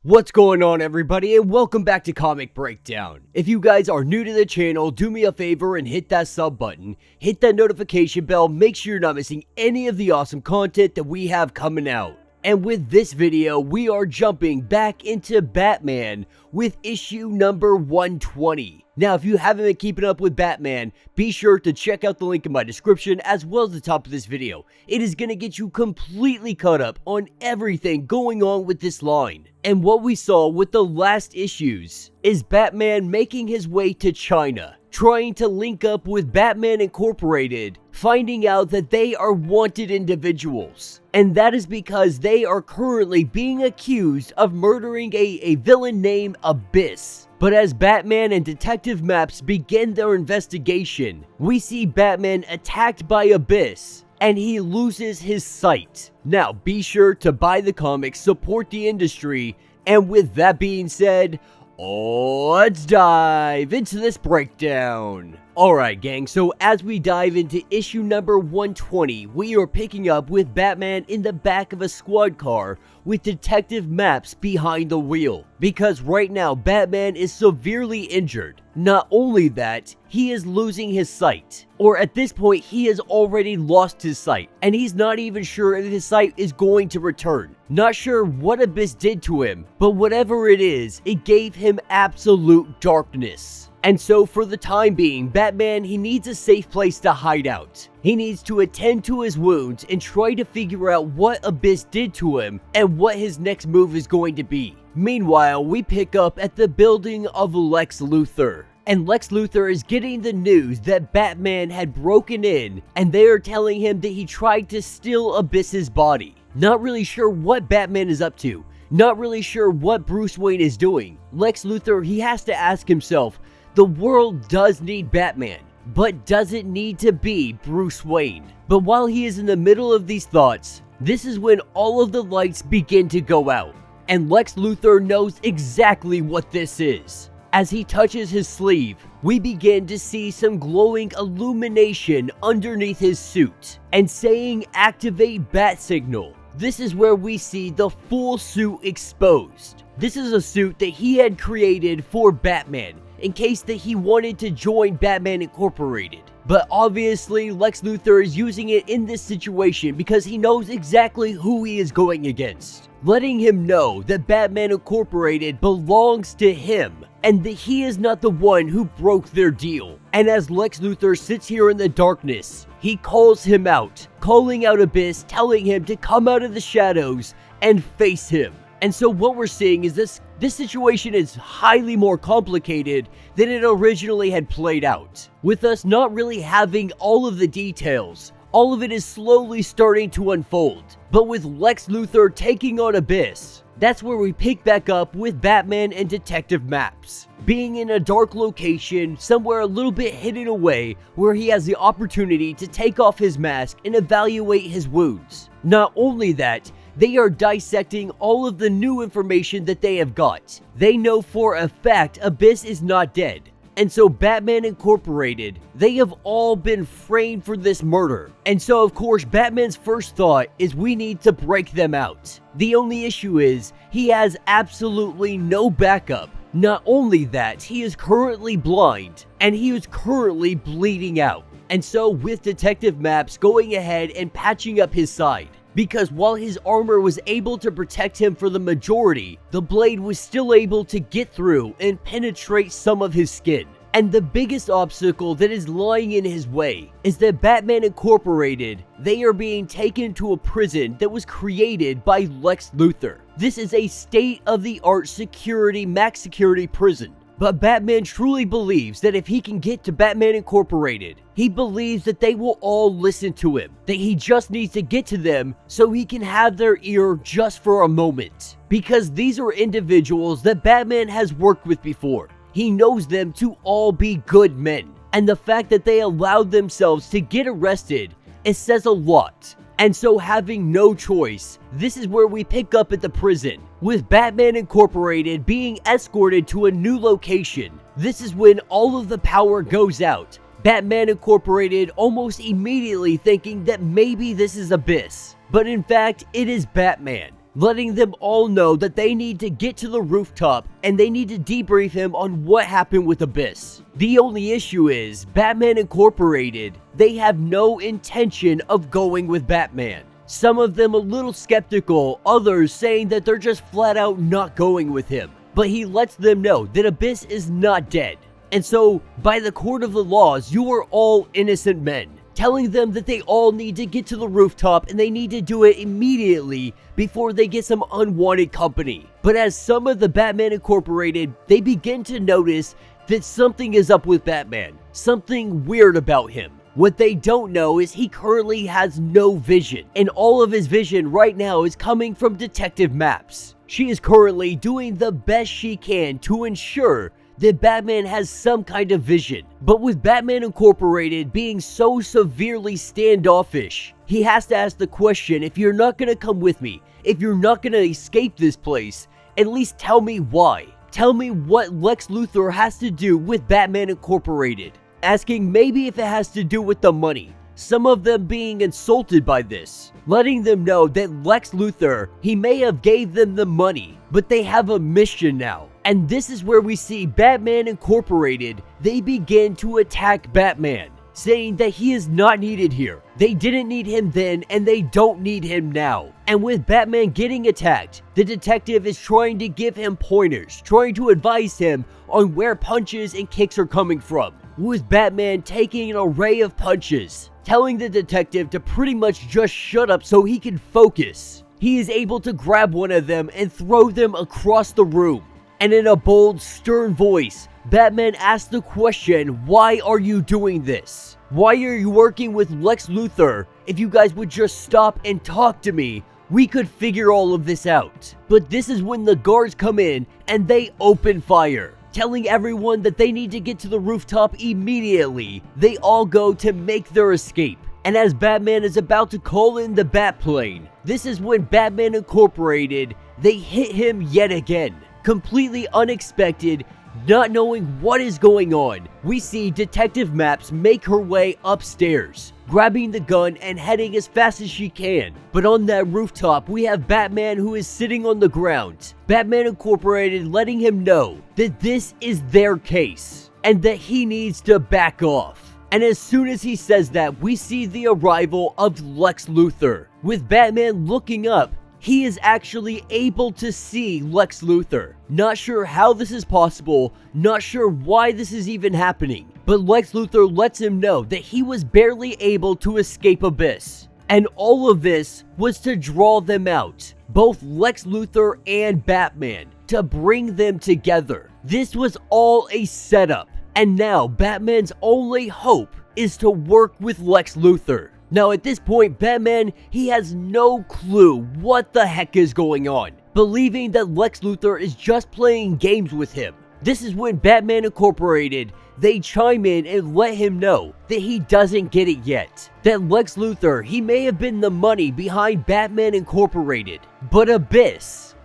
What's going on, everybody, and welcome back to Comic Breakdown. If you guys are new to the channel, do me a favor and hit that sub button, hit that notification bell, make sure you're not missing any of the awesome content that we have coming out. And with this video, we are jumping back into Batman with issue number 120. Now, if you haven't been keeping up with Batman, be sure to check out the link in my description as well as the top of this video. It is going to get you completely caught up on everything going on with this line. And what we saw with the last issues is Batman making his way to China, trying to link up with Batman Incorporated, finding out that they are wanted individuals. And that is because they are currently being accused of murdering a villain named Abyss. But as Batman and Detective Maps begin their investigation, we see Batman attacked by Abyss, and he loses his sight. Now, be sure to buy the comics, support the industry, and with that being said, let's dive into this breakdown. Alright gang, so as we dive into issue number 120, we are picking up with Batman in the back of a squad car with Detective Maps behind the wheel. Because right now, Batman is severely injured. Not only that, he is losing his sight. Or at this point, he has already lost his sight. And he's not even sure if his sight is going to return. Not sure what Abyss did to him, but whatever it is, it gave him absolute darkness. And so for the time being, Batman, he needs a safe place to hide out. He needs to attend to his wounds and try to figure out what Abyss did to him and what his next move is going to be. Meanwhile, we pick up at the building of Lex Luthor. And Lex Luthor is getting the news that Batman had broken in, and they are telling him that he tried to steal Abyss's body. Not really sure what Batman is up to. Not really sure what Bruce Wayne is doing. Lex Luthor, he has to ask himself, the world does need Batman, but does it need to be Bruce Wayne? But while he is in the middle of these thoughts, this is when all of the lights begin to go out. And Lex Luthor knows exactly what this is. As he touches his sleeve, we begin to see some glowing illumination underneath his suit and saying activate bat signal. This is where we see the full suit exposed. This is a suit that he had created for Batman in case that he wanted to join Batman Incorporated. But obviously, Lex Luthor is using it in this situation because he knows exactly who he is going against, letting him know that Batman Incorporated belongs to him and that he is not the one who broke their deal. And as Lex Luthor sits here in the darkness, he calls him out, calling out Abyss, telling him to come out of the shadows and face him. And so what we're seeing is this situation is highly more complicated than it originally had played out. With us not really having all of the details, all of it is slowly starting to unfold. But with Lex Luthor taking on Abyss, that's where we pick back up with Batman and Detective Maps, being in a dark location, somewhere a little bit hidden away, where he has the opportunity to take off his mask and evaluate his wounds. Not only that, they are dissecting all of the new information that they have got. They know for a fact Abyss is not dead. And so Batman Incorporated, they have all been framed for this murder. And so of course Batman's first thought is we need to break them out. The only issue is he has absolutely no backup. Not only that, he is currently blind and he is currently bleeding out. And so with Detective Maps going ahead and patching up his side, because while his armor was able to protect him for the majority, the blade was still able to get through and penetrate some of his skin. And the biggest obstacle that is lying in his way is that Batman Incorporated, they are being taken to a prison that was created by Lex Luthor. This is a state-of-the-art security, max security prison. But Batman truly believes that if he can get to Batman Incorporated, he believes that they will all listen to him, that he just needs to get to them so he can have their ear just for a moment. Because these are individuals that Batman has worked with before. He knows them to all be good men. And the fact that they allowed themselves to get arrested, it says a lot. And so having no choice, this is where we pick up at the prison, with Batman Incorporated being escorted to a new location. This is when all of the power goes out. Batman Incorporated almost immediately thinking that maybe this is Abyss. But in fact, it is Batman. letting them all know that they need to get to the rooftop and they need to debrief him on what happened with Abyss. The only issue is, Batman Incorporated, they have no intention of going with Batman. Some of them a little skeptical, others saying that they're just flat out not going with him. But he lets them know that Abyss is not dead. And so, by the court of the laws, you are all innocent men. Telling them that they all need to get to the rooftop and they need to do it immediately before they get some unwanted company. But as some of the Batman Incorporated, they begin to notice that something is up with Batman. Something weird about him. What they don't know is he currently has no vision, and all of his vision right now is coming from Detective Maps. She is currently doing the best she can to ensure that Batman has some kind of vision. But with Batman Incorporated being so severely standoffish, he has to ask the question, if you're not gonna come with me, if you're not gonna escape this place, at least tell me why. Tell me what Lex Luthor has to do with Batman Incorporated. Asking maybe if it has to do with the money. Some of them being insulted by this, letting them know that Lex Luthor, he may have gave them the money, but they have a mission now. And this is where we see Batman Incorporated, they begin to attack Batman, saying that he is not needed here. They didn't need him then, and they don't need him now. And with Batman getting attacked, the detective is trying to give him pointers, trying to advise him on where punches and kicks are coming from. With Batman taking an array of punches, telling the detective to pretty much just shut up so he can focus. He is able to grab one of them and throw them across the room. And in a bold, stern voice, Batman asks the question, why are you doing this? Why are you working with Lex Luthor? If you guys would just stop and talk to me, we could figure all of this out. But this is when the guards come in and they open fire, telling everyone that they need to get to the rooftop immediately. They all go to make their escape. And as Batman is about to call in the Batplane, this is when Batman Incorporated, they hit him yet again. Completely unexpected, not knowing what is going on. We see Detective Maps make her way upstairs, grabbing the gun and heading as fast as she can. But on that rooftop, we have Batman who is sitting on the ground. Batman Incorporated letting him know that this is their case and that he needs to back off. And as soon as he says that, we see the arrival of Lex Luthor. With Batman looking up, he is actually able to see Lex Luthor. Not sure how this is possible, not sure why this is even happening, but Lex Luthor lets him know that he was barely able to escape Abyss. And all of this was to draw them out, both Lex Luthor and Batman, to bring them together. This was all a setup, and now Batman's only hope is to work with Lex Luthor. Now at this point, Batman, he has no clue what the heck is going on, believing that Lex Luthor is just playing games with him. This is when Batman Incorporated, they chime in and let him know that he doesn't get it yet. That Lex Luthor, he may have been the money behind Batman Incorporated, but Abyss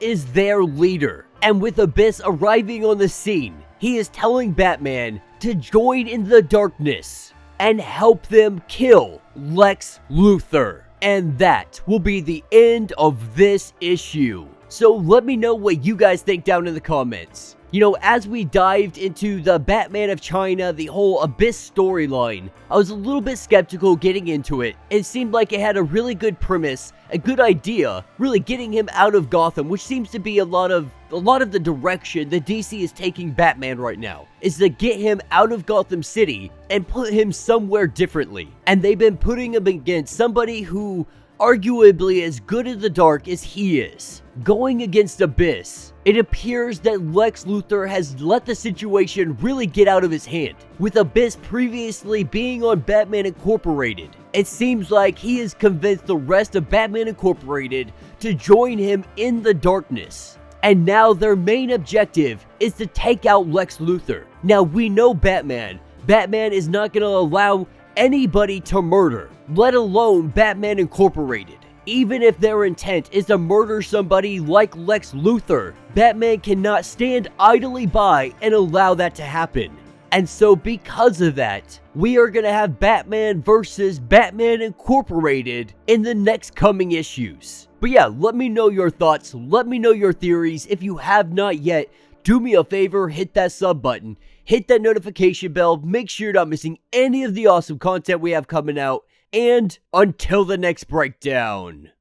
is their leader. And with Abyss arriving on the scene, he is telling Batman to join in the darkness and help them kill Lex Luthor. And that will be the end of this issue. So let me know what you guys think down in the comments. You know, as we dived into the Batman of China, the whole Abyss storyline, I was a little bit skeptical getting into it. It seemed like it had a really good premise, a good idea, really getting him out of Gotham, which seems to be a lot of the direction that DC is taking Batman right now, is to get him out of Gotham City and put him somewhere differently. And they've been putting him against somebody who arguably as good in the dark as he is. Going against Abyss, it appears that Lex Luthor has let the situation really get out of his hand. With Abyss previously being on Batman Incorporated, it seems like he has convinced the rest of Batman Incorporated to join him in the darkness. And now their main objective is to take out Lex Luthor. Now we know Batman is not going to allow anybody to murder, let alone Batman Incorporated. Even if their intent is to murder somebody like Lex Luthor, Batman cannot stand idly by and allow that to happen. And so because of that, we are going to have Batman versus Batman Incorporated in the next coming issues. But yeah, let me know your thoughts, let me know your theories. If you have not yet, do me a favor, hit that sub button, hit that notification bell, make sure you're not missing any of the awesome content we have coming out, and until the next breakdown.